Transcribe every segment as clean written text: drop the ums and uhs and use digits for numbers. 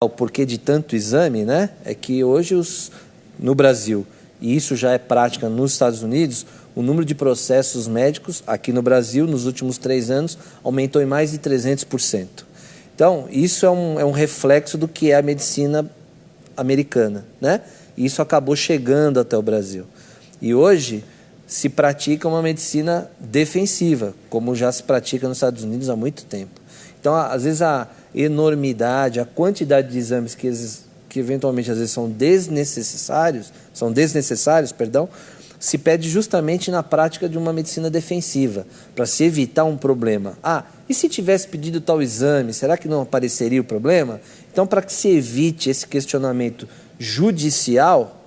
o porquê de tanto exame, né, é que hoje no Brasil, e isso já é prática nos Estados Unidos, o número de processos médicos aqui no Brasil, nos últimos 3 anos, aumentou em mais de 300%. Então, isso é um reflexo do que é a medicina americana, né? E isso acabou chegando até o Brasil. E hoje se pratica uma medicina defensiva, como já se pratica nos Estados Unidos há muito tempo. Então, às vezes, a enormidade, a quantidade de exames que eventualmente às vezes são desnecessários, se pede justamente na prática de uma medicina defensiva, para se evitar um problema. E se tivesse pedido tal exame, será que não apareceria o problema? Então, para que se evite esse questionamento judicial,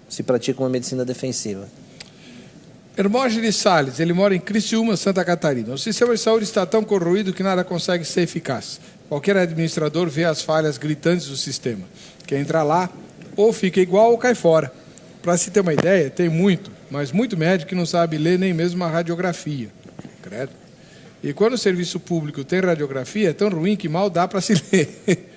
se pratica uma medicina defensiva. Hermógenes Salles, ele mora em Criciúma, Santa Catarina. O sistema de saúde está tão corroído que nada consegue ser eficaz. Qualquer administrador vê as falhas gritantes do sistema. Quer entrar lá, ou fica igual ou cai fora. Para se ter uma ideia, tem muito, mas muito médico que não sabe ler nem mesmo a radiografia. Credo. E quando o serviço público tem radiografia, é tão ruim que mal dá para se ler.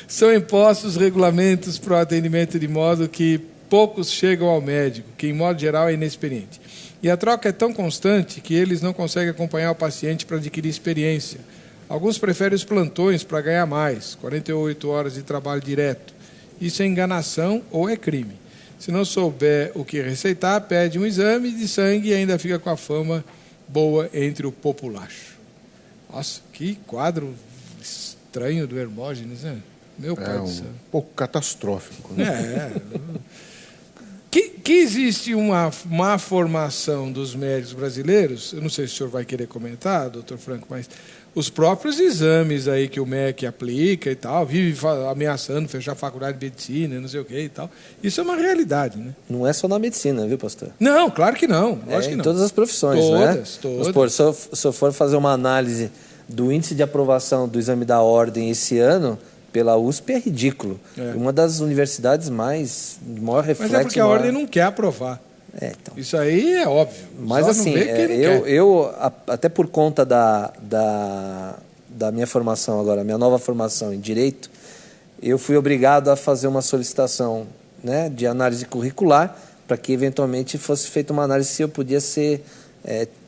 São impostos regulamentos para o atendimento de modo que poucos chegam ao médico, que em modo geral é inexperiente. E a troca é tão constante que eles não conseguem acompanhar o paciente para adquirir experiência. Alguns preferem os plantões para ganhar mais, 48 horas de trabalho direto. Isso é enganação ou é crime. Se não souber o que receitar, pede um exame de sangue e ainda fica com a fama boa entre o populacho. Nossa, que quadro estranho do Hermógenes, né? Meu pai do céu. Um pouco catastrófico, né? Que existe uma má formação dos médicos brasileiros, eu não sei se o senhor vai querer comentar, doutor Franco, mas os próprios exames aí que o MEC aplica e tal, vive ameaçando fechar a faculdade de medicina, não sei o que e tal. Isso é uma realidade, né? Não é só na medicina, viu, pastor? Não, claro que não. Em todas as profissões, né? Todas. Se eu for fazer uma análise do índice de aprovação do exame da ordem esse ano, pela USP, é ridículo. Uma das universidades de maior reflexo. Mas é porque a ordem não quer aprovar. Então. Isso aí é óbvio. Mas assim, eu até por conta da minha formação agora, minha nova formação em Direito, eu fui obrigado a fazer uma solicitação, né, de análise curricular, para que eventualmente fosse feita uma análise se eu podia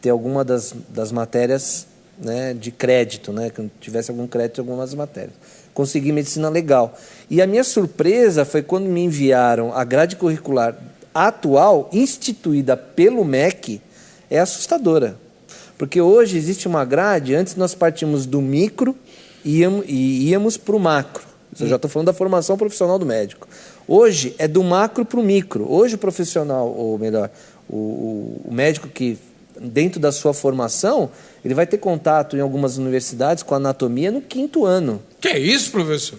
ter alguma das matérias, né, de crédito, né, que eu tivesse algum crédito em algumas matérias. Consegui medicina legal. E a minha surpresa foi quando me enviaram a grade curricular atual, instituída pelo MEC, é assustadora. Porque hoje existe uma grade, antes nós partimos do micro e íamos para o macro. Eu já estou falando da formação profissional do médico. Hoje é do macro para o micro. Hoje o profissional, ou melhor, o médico que, dentro da sua formação, ele vai ter contato em algumas universidades com anatomia no 5º ano. Que é isso, professor?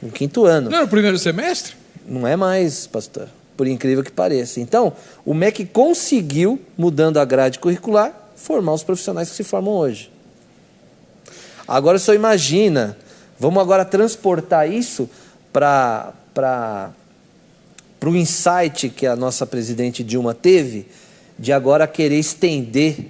No 5º ano. Não é no primeiro semestre? Não é mais, pastor, por incrível que pareça. Então, o MEC conseguiu, mudando a grade curricular, formar os profissionais que se formam hoje. Agora, só imagina, vamos agora transportar isso para o insight que a nossa presidente Dilma teve, de agora querer estender,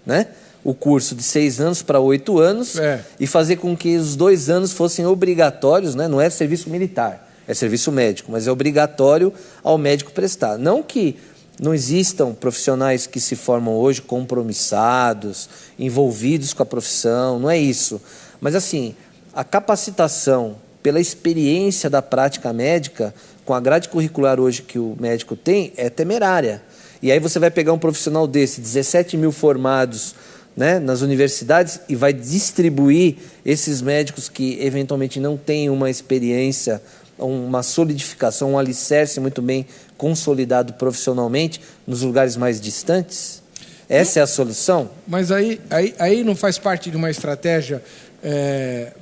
né, o curso de 6 anos para 8 anos e fazer com que os 2 anos fossem obrigatórios, né? Não é serviço militar, é serviço médico, mas é obrigatório ao médico prestar. Não que não existam profissionais que se formam hoje compromissados, envolvidos com a profissão, não é isso. Mas assim, a capacitação pela experiência da prática médica, com a grade curricular hoje que o médico tem, é temerária. E aí você vai pegar um profissional desse, 17 mil formados, né, nas universidades, e vai distribuir esses médicos que eventualmente não têm uma experiência, uma solidificação, um alicerce muito bem consolidado profissionalmente nos lugares mais distantes? Essa é a solução? Mas aí não faz parte de uma estratégia,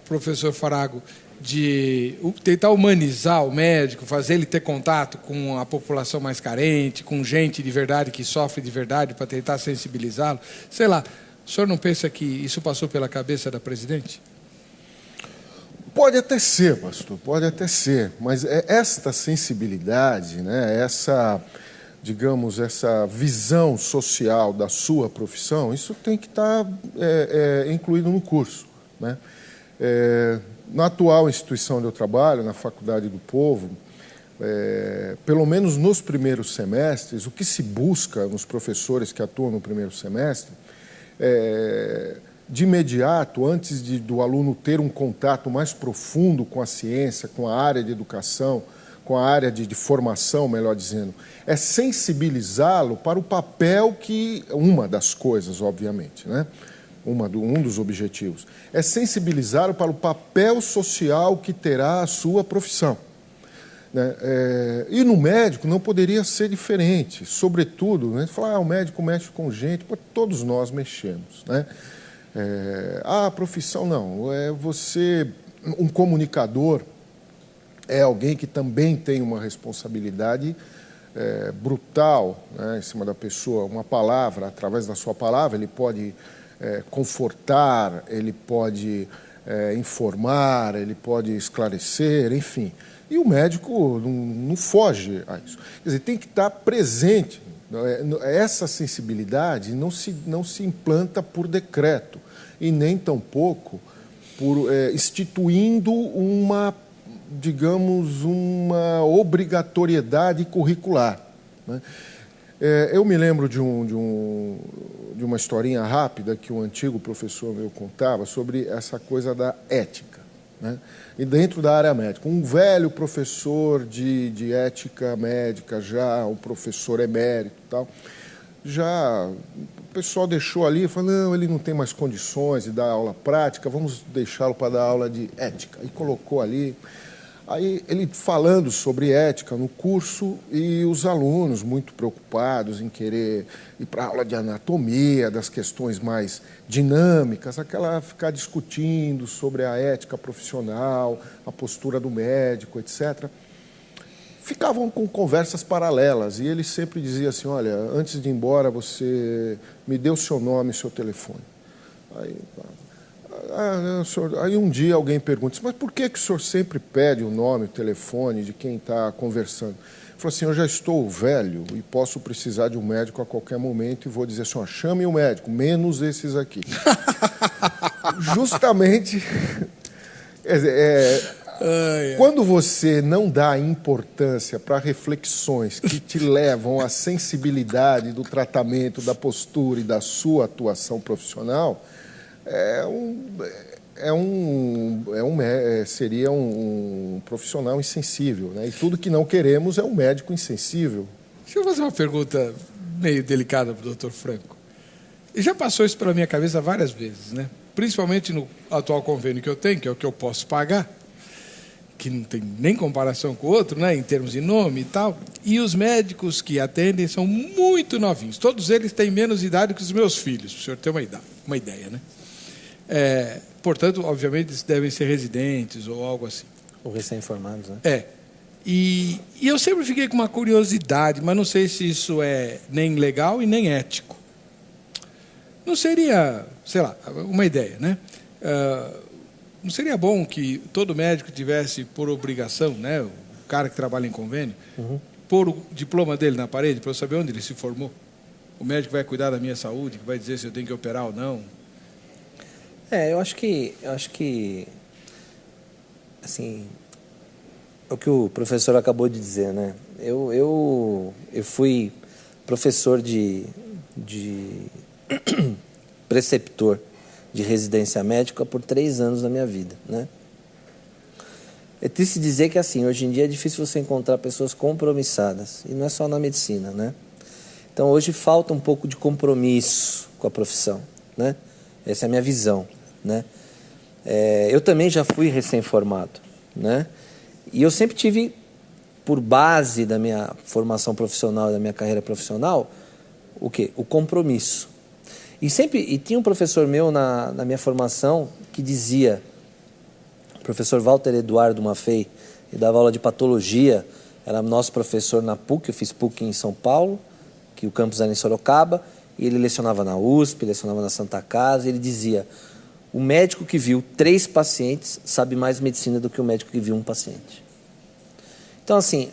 professor Farago, de tentar humanizar o médico, fazer ele ter contato com a população mais carente, com gente de verdade que sofre de verdade, para tentar sensibilizá-lo? Sei lá, o senhor não pensa que isso passou pela cabeça da presidente? Pode até ser, pastor, pode até ser, mas esta sensibilidade, né, essa visão social da sua profissão, isso tem que estar incluído no curso, né? Na atual instituição onde eu trabalho, na Faculdade do Povo, pelo menos nos primeiros semestres, o que se busca nos professores que atuam no primeiro semestre, de imediato, antes do aluno ter um contato mais profundo com a ciência, com a área de educação, com a área de formação, melhor dizendo, é sensibilizá-lo para o papel uma das coisas, obviamente, né? Um dos objetivos, é sensibilizá-lo para o papel social que terá a sua profissão. Né? E no médico não poderia ser diferente, sobretudo, né? Falar, o médico mexe com gente, pô, todos nós mexemos. Né? A profissão não, você, um comunicador, é alguém que também tem uma responsabilidade brutal, né, em cima da pessoa. Uma palavra, através da sua palavra, ele pode confortar, ele pode informar, ele pode esclarecer, enfim. E o médico não foge a isso. Quer dizer, tem que estar presente. Essa sensibilidade não se implanta por decreto, e nem tampouco instituindo digamos, uma obrigatoriedade curricular. Né? Eu me lembro de uma historinha rápida que um antigo professor meu contava sobre essa coisa da ética. Né? E dentro da área médica, um velho professor de ética médica, já um professor emérito e tal, já o pessoal deixou ali e falou, não, ele não tem mais condições de dar aula prática, vamos deixá-lo para dar aula de ética. E colocou ali. Aí ele falando sobre ética no curso e os alunos muito preocupados em querer ir para a aula de anatomia, das questões mais dinâmicas, ficar discutindo sobre a ética profissional, a postura do médico, etc. Ficavam com conversas paralelas e ele sempre dizia assim, olha, antes de ir embora você me dê o seu nome e seu telefone. Aí um dia alguém pergunta, mas por que o senhor sempre pede o nome, o telefone de quem está conversando? Ele falou assim, eu já estou velho e posso precisar de um médico a qualquer momento e vou dizer assim, chame o médico, menos esses aqui. Justamente, quando você não dá importância para reflexões que te levam à sensibilidade do tratamento, da postura e da sua atuação profissional, seria um profissional insensível, né? E tudo que não queremos é um médico insensível. Deixa eu fazer uma pergunta meio delicada para o Dr. Franco. Já passou isso pela minha cabeça várias vezes, né? Principalmente no atual convênio que eu tenho, que é o que eu posso pagar, que não tem nem comparação com o outro, né? Em termos de nome e tal. E os médicos que atendem são muito novinhos. Todos eles têm menos idade que os meus filhos, para o senhor ter uma ideia, né? Portanto, obviamente, eles devem ser residentes ou algo assim. Ou recém-formados, né? E eu sempre fiquei com uma curiosidade, mas não sei se isso é nem legal e nem ético. Não seria, sei lá, uma ideia, né? Não seria bom que todo médico tivesse por obrigação, né, o cara que trabalha em convênio, pôr o diploma dele na parede para eu saber onde ele se formou? O médico vai cuidar da minha saúde, que vai dizer se eu tenho que operar ou não. Eu acho que assim, o que o professor acabou de dizer, né? Eu fui professor de preceptor de residência médica por 3 anos da minha vida, né? É triste dizer que, assim, hoje em dia é difícil você encontrar pessoas compromissadas, e não é só na medicina, né? Então, hoje falta um pouco de compromisso com a profissão, né? Essa é a minha visão, né? Eu também já fui recém-formado, né? E eu sempre tive, por base da minha formação profissional, da minha carreira profissional, o quê? O compromisso. E tinha um professor meu na minha formação que dizia, o professor Walter Eduardo Maffei, ele dava aula de patologia, era nosso professor na PUC, eu fiz PUC em São Paulo, que o campus era em Sorocaba, e ele lecionava na USP, lecionava na Santa Casa, e ele dizia, o médico que viu 3 pacientes sabe mais medicina do que o médico que viu um paciente. Então, assim,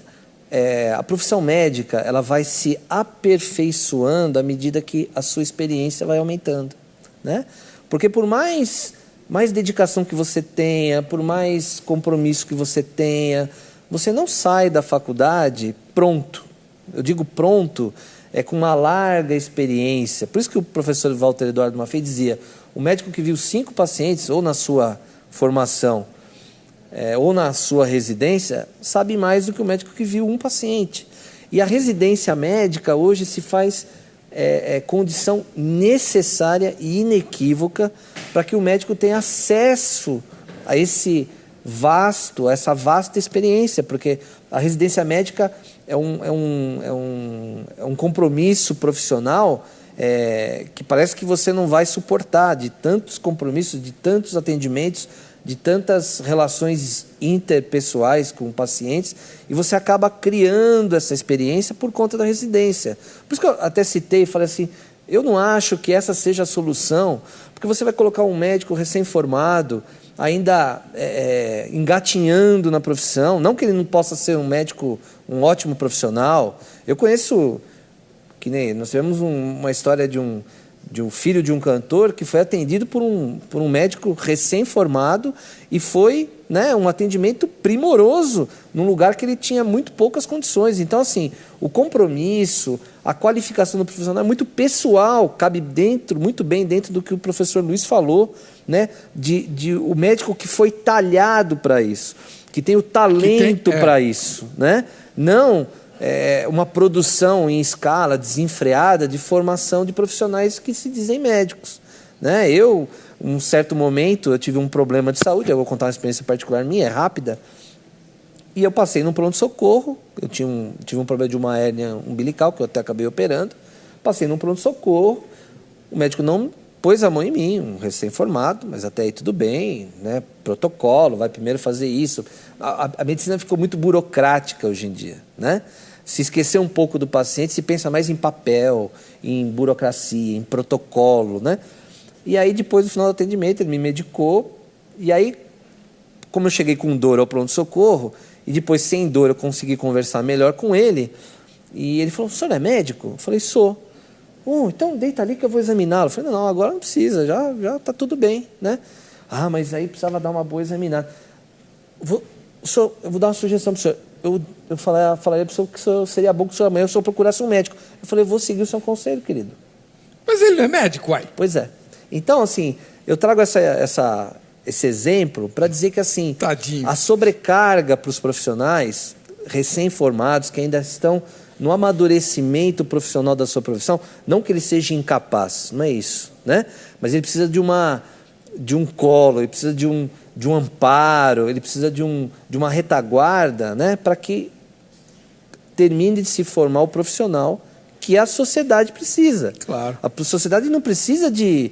a profissão médica ela vai se aperfeiçoando à medida que a sua experiência vai aumentando, né? Porque por mais mais dedicação que você tenha, por mais compromisso que você tenha, você não sai da faculdade pronto. Eu digo pronto, com uma larga experiência. Por isso que o professor Walter Eduardo Maffei dizia, o médico que viu 5 pacientes, ou na sua formação, ou na sua residência, sabe mais do que o médico que viu um paciente. E a residência médica hoje se faz condição necessária e inequívoca para que o médico tenha acesso a essa vasta experiência, porque a residência médica é um compromisso profissional que parece que você não vai suportar, de tantos compromissos, de tantos atendimentos, de tantas relações interpessoais com pacientes, e você acaba criando essa experiência por conta da residência. Por isso que eu até citei e falei assim, eu não acho que essa seja a solução, porque você vai colocar um médico recém-formado, ainda engatinhando na profissão, não que ele não possa ser um médico, um ótimo profissional. Eu conheço, que nem nós tivemos uma história de um filho de um cantor que foi atendido por um médico recém-formado e foi, né, um atendimento primoroso num lugar que ele tinha muito poucas condições. Então, assim, o compromisso, a qualificação do profissional é muito pessoal, cabe muito bem dentro do que o professor Luiz falou, né, de o médico que foi talhado para isso, que tem o talento para isso, né? Não uma produção em escala desenfreada de formação de profissionais que se dizem médicos, né? Um certo momento, eu tive um problema de saúde, eu vou contar uma experiência particular minha, é rápida, e eu passei num pronto-socorro, eu tive um problema de uma hérnia umbilical, que eu até acabei operando, passei num pronto-socorro, o médico não pôs a mão em mim, um recém-formado, mas até aí tudo bem, né? Protocolo, vai primeiro fazer isso. A medicina ficou muito burocrática hoje em dia, né? Se esquecer um pouco do paciente, se pensa mais em papel, em burocracia, em protocolo, né? E aí, depois do final do atendimento, ele me medicou, e aí, como eu cheguei com dor ao pronto-socorro, e depois, sem dor, eu consegui conversar melhor com ele, e ele falou, o senhor é médico? Eu falei, sou. Então deita ali que eu vou examiná-lo. Eu falei, não, agora não precisa, já está tudo bem, né? Ah, mas aí precisava dar uma boa examinada. Eu vou dar uma sugestão para o senhor. Eu falaria para o senhor que seria bom que amanhã o senhor procurasse um médico. Eu falei, eu vou seguir o seu conselho, querido. Mas ele não é médico, uai? Pois é. Então, assim, eu trago esse exemplo para dizer que, assim, tadinho, a sobrecarga para os profissionais recém-formados que ainda estão no amadurecimento profissional da sua profissão, não que ele seja incapaz, não é isso, né? Mas ele precisa de um colo, ele precisa de um amparo, ele precisa de uma retaguarda, né? Para que termine de se formar o profissional que a sociedade precisa. Claro. A sociedade não precisa de,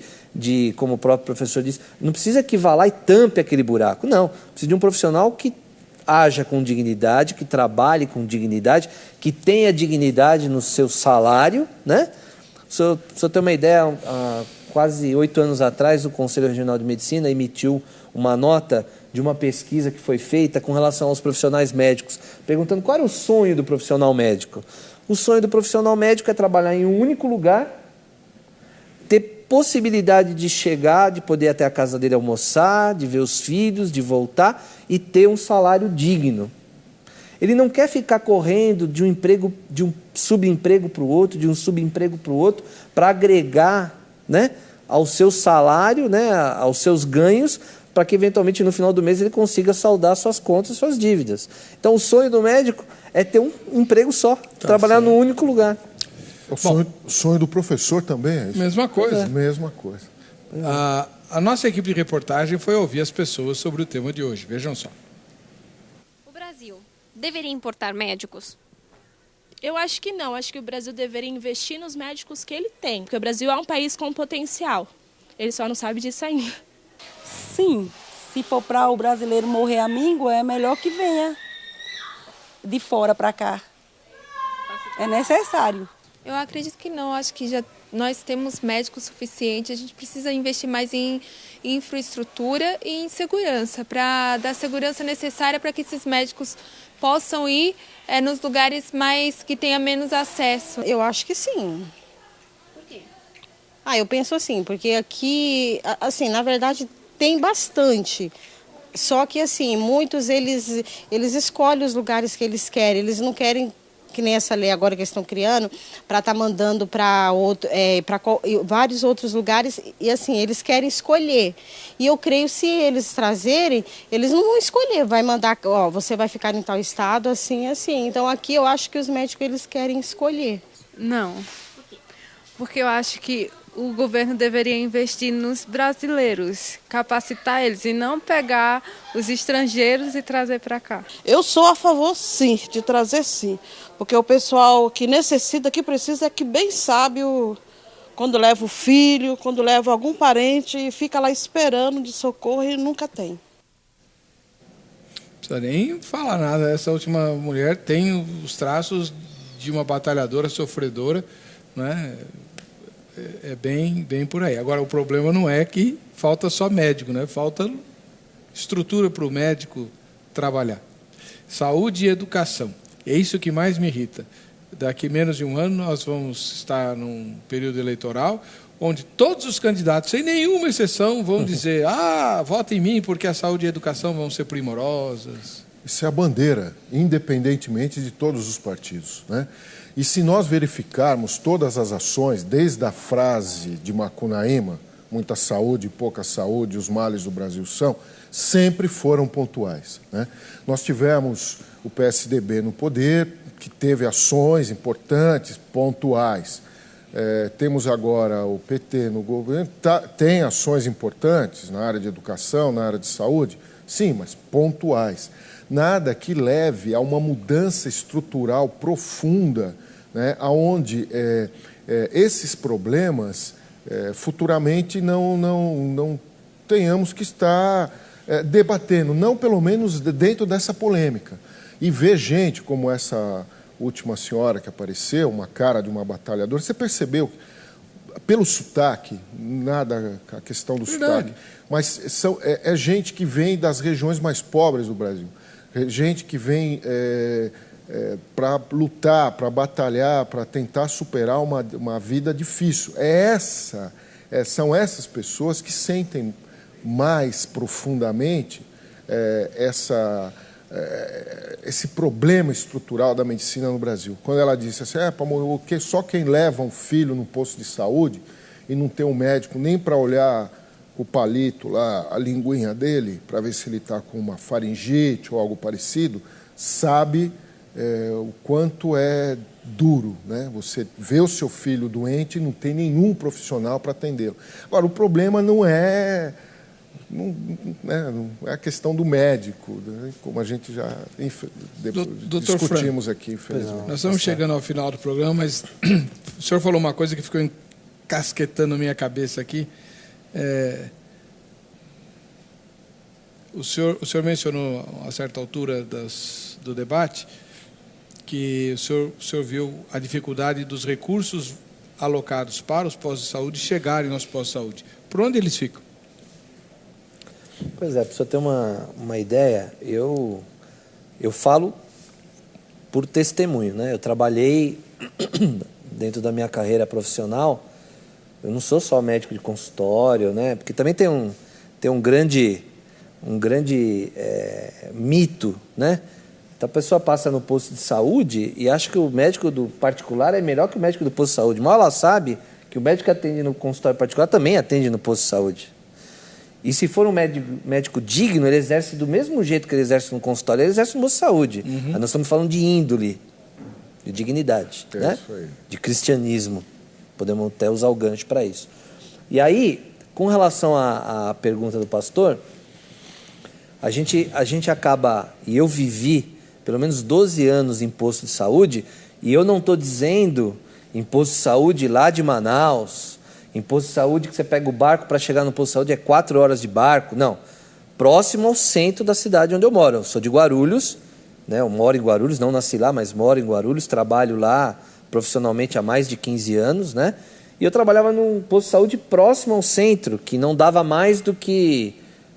como o próprio professor disse, não precisa que vá lá e tampe aquele buraco, não. Precisa de um profissional que haja com dignidade, que trabalhe com dignidade, que tenha dignidade no seu salário, né? Se eu ter uma ideia, há quase 8 anos atrás, o Conselho Regional de Medicina emitiu uma nota de uma pesquisa que foi feita com relação aos profissionais médicos, perguntando qual era o sonho do profissional médico. O sonho do profissional médico é trabalhar em um único lugar, ter possibilidade de chegar, de poder ir até a casa dele almoçar, de ver os filhos, de voltar e ter um salário digno. Ele não quer ficar correndo de um subemprego para o outro, de um subemprego para o outro, para agregar, né, ao seu salário, né, aos seus ganhos, para que eventualmente no final do mês ele consiga saldar suas contas, suas dívidas. Então o sonho do médico é ter um emprego só, trabalhar num único lugar. O sonho do professor também é isso? Mesma coisa. Mesma coisa. A nossa equipe de reportagem foi ouvir as pessoas sobre o tema de hoje. Vejam só. O Brasil deveria importar médicos? Eu acho que não. Acho que o Brasil deveria investir nos médicos que ele tem. Porque o Brasil é um país com potencial. Ele só não sabe disso ainda. Sim. Se for para o brasileiro morrer amigo, é melhor que venha de fora para cá. É necessário. Eu acredito que não, acho que nós temos médicos suficientes, a gente precisa investir mais em infraestrutura e em segurança, para dar a segurança necessária para que esses médicos possam ir nos lugares mais que tenha menos acesso. Eu acho que sim. Por quê? Eu penso assim, porque aqui, assim, na verdade, tem bastante. Só que, assim, muitos eles escolhem os lugares que eles querem. Eles não querem, que nem essa lei agora que eles estão criando, para estar mandando para vários outros lugares. E, assim, eles querem escolher. E eu creio, se eles trazerem, eles não vão escolher. Vai mandar, ó, você vai ficar em tal estado, assim, assim. Então, aqui eu acho que os médicos, eles querem escolher. Não. Porque eu acho que o governo deveria investir nos brasileiros, capacitar eles e não pegar os estrangeiros e trazer para cá. Eu sou a favor, sim, de trazer sim, porque o pessoal que necessita, que precisa, é que bem sabe quando leva o filho, quando leva algum parente e fica lá esperando de socorro e nunca tem. Não precisa nem falar nada, essa última mulher tem os traços de uma batalhadora sofredora, né? É bem por aí. Agora, o problema não é que falta só médico, né? Falta estrutura para o médico trabalhar. Saúde e educação. É isso que mais me irrita. Daqui menos de um ano, nós vamos estar num período eleitoral onde todos os candidatos, sem nenhuma exceção, vão dizer: vota em mim porque a saúde e a educação vão ser primorosas. Isso é a bandeira, independentemente de todos os partidos, né? E se nós verificarmos todas as ações, desde a frase de Macunaíma, muita saúde e pouca saúde, os males do Brasil são, sempre foram pontuais, né? Nós tivemos o PSDB no poder, que teve ações importantes, pontuais. Temos agora o PT no governo, tem ações importantes na área de educação, na área de saúde, sim, mas pontuais. Nada que leve a uma mudança estrutural profunda, né, onde esses problemas futuramente não tenhamos que estar debatendo, não pelo menos dentro dessa polêmica. E ver gente como essa última senhora que apareceu, uma cara de uma batalhadora, você percebeu, pelo sotaque, nada a questão do sotaque, mas é gente que vem das regiões mais pobres do Brasil. Gente que vem para lutar, para batalhar, para tentar superar uma vida difícil. São essas pessoas que sentem mais profundamente esse problema estrutural da medicina no Brasil. Quando ela disse assim, só quem leva um filho no posto de saúde e não tem um médico nem para olhar o palito lá, a linguinha dele, para ver se ele está com uma faringite ou algo parecido, sabe o quanto é duro, né? Você vê o seu filho doente e não tem nenhum profissional para atendê-lo. Agora, o problema não é a questão do médico, né? Como a gente já discutimos aqui, infelizmente. Nós estamos chegando ao final do programa, mas o senhor falou uma coisa que ficou encasquetando a minha cabeça aqui. O senhor mencionou, a certa altura do debate, que o senhor viu a dificuldade dos recursos alocados para os postos de saúde chegarem aos postos de saúde. Por onde eles ficam? Pois é, para você ter uma ideia, eu falo por testemunho, né? Eu trabalhei dentro da minha carreira profissional. Eu não sou só médico de consultório, né? Porque também tem um grande mito, né? Então a pessoa passa no posto de saúde e acha que o médico do particular é melhor que o médico do posto de saúde. Mal ela sabe que o médico que atende no consultório particular também atende no posto de saúde. E se for um médico digno, ele exerce do mesmo jeito que ele exerce no consultório, ele exerce no posto de saúde. Uhum. Nós estamos falando de índole, de dignidade, né? De cristianismo. Podemos até usar o gancho para isso. E aí, com relação à pergunta do pastor, a gente acaba, e eu vivi pelo menos 12 anos em posto de saúde, e eu não estou dizendo em posto de saúde lá de Manaus, em posto de saúde que você pega o barco para chegar no posto de saúde é 4 horas de barco, não. Próximo ao centro da cidade onde eu moro. Eu sou de Guarulhos, né? Eu moro em Guarulhos, não nasci lá, mas moro em Guarulhos, trabalho lá profissionalmente há mais de 15 anos, né? E eu trabalhava num posto de saúde próximo ao centro, que não dava mais do que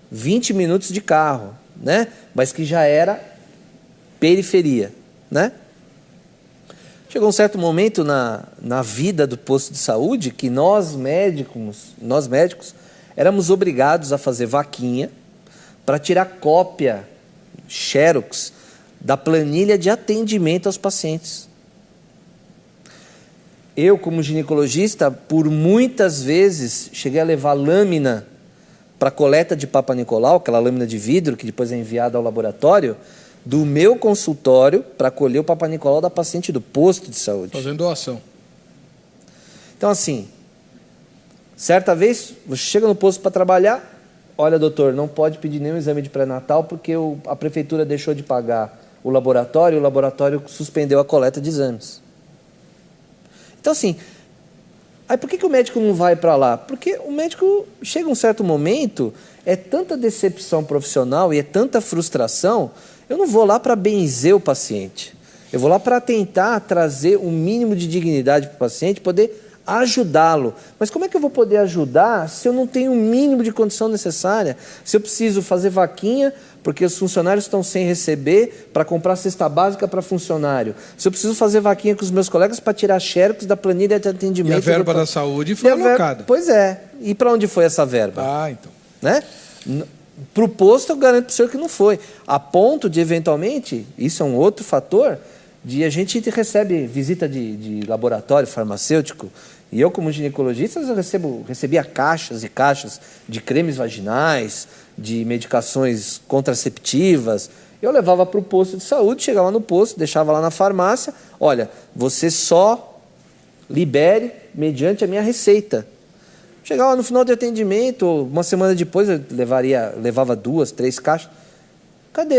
20 minutos de carro, né? Mas que já era periferia, né? Chegou um certo momento na vida do posto de saúde que nós médicos éramos obrigados a fazer vaquinha para tirar cópia, xerox, da planilha de atendimento aos pacientes. Eu, como ginecologista, por muitas vezes, cheguei a levar lâmina para coleta de Papa Nicolau, aquela lâmina de vidro que depois é enviada ao laboratório, do meu consultório para colher o Papa Nicolau da paciente do posto de saúde. Fazendo doação. Então, assim, certa vez, você chega no posto para trabalhar, olha, doutor, não pode pedir nenhum exame de pré-natal porque a prefeitura deixou de pagar o laboratório suspendeu a coleta de exames. Então, assim, aí por que o médico não vai para lá? Porque o médico, chega um certo momento, é tanta decepção profissional e é tanta frustração, eu não vou lá para benzer o paciente. Eu vou lá para tentar trazer um mínimo de dignidade para o paciente, poder ajudá-lo. Mas como é que eu vou poder ajudar se eu não tenho o mínimo de condição necessária? Se eu preciso fazer vaquinha porque os funcionários estão sem receber para comprar cesta básica para funcionário. Se eu preciso fazer vaquinha com os meus colegas para tirar xerox da planilha de atendimento. E a verba da saúde foi alocada. Pois é. E para onde foi essa verba? Ah, então. Né? Para o posto, eu garanto para o senhor que não foi. A ponto de, eventualmente, isso é um outro fator, de a gente recebe visita de laboratório farmacêutico, e eu, como ginecologista, eu recebia caixas e caixas de cremes vaginais, de medicações contraceptivas. Eu levava para o posto de saúde, chegava no posto, deixava lá na farmácia, olha, você só libere mediante a minha receita. Chegava no final de atendimento, uma semana depois eu levava 2, 3 caixas. Cadê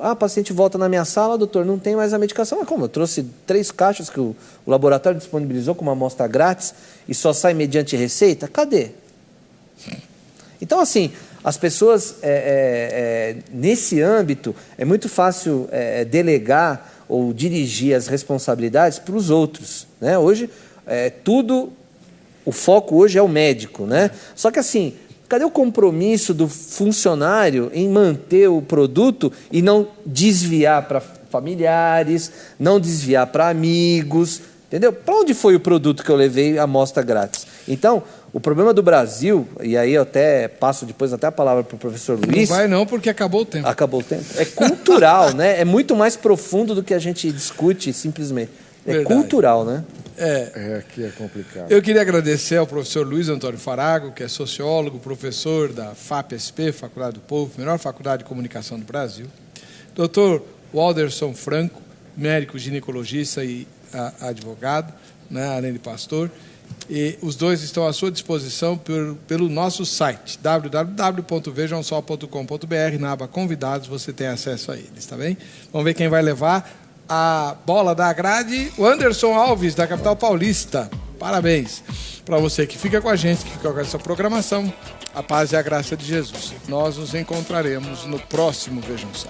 a paciente volta na minha sala, doutor, não tem mais a medicação. Mas como? Eu trouxe 3 caixas que o laboratório disponibilizou com uma amostra grátis e só sai mediante receita? Cadê? Então, assim, as pessoas, nesse âmbito, é muito fácil delegar ou dirigir as responsabilidades para os outros. Né? Hoje, o foco hoje é o médico. Né? Só que, assim, cadê o compromisso do funcionário em manter o produto e não desviar para familiares, não desviar para amigos, entendeu? Para onde foi o produto que eu levei a amostra grátis? Então, o problema do Brasil, e aí eu até passo depois até a palavra para o professor Luiz... Não vai não, porque acabou o tempo. Acabou o tempo. É cultural, né? É muito mais profundo do que a gente discute simplesmente. É verdade. Cultural, né? Que é complicado. Eu queria agradecer ao professor Luiz Antônio Farago, que é sociólogo, professor da FAPESP, Faculdade do Povo, melhor faculdade de comunicação do Brasil. Dr. Walderson Franco, médico ginecologista e advogado, né, além de pastor. E os dois estão à sua disposição pelo nosso site, www.vejamsol.com.br. Na aba Convidados você tem acesso a eles, tá bem? Vamos ver quem vai levar a bola da grade, o Anderson Alves, da capital paulista. Parabéns para você que fica com a gente, que fica com essa programação. A paz e a graça de Jesus. Nós nos encontraremos no próximo Vejam Só.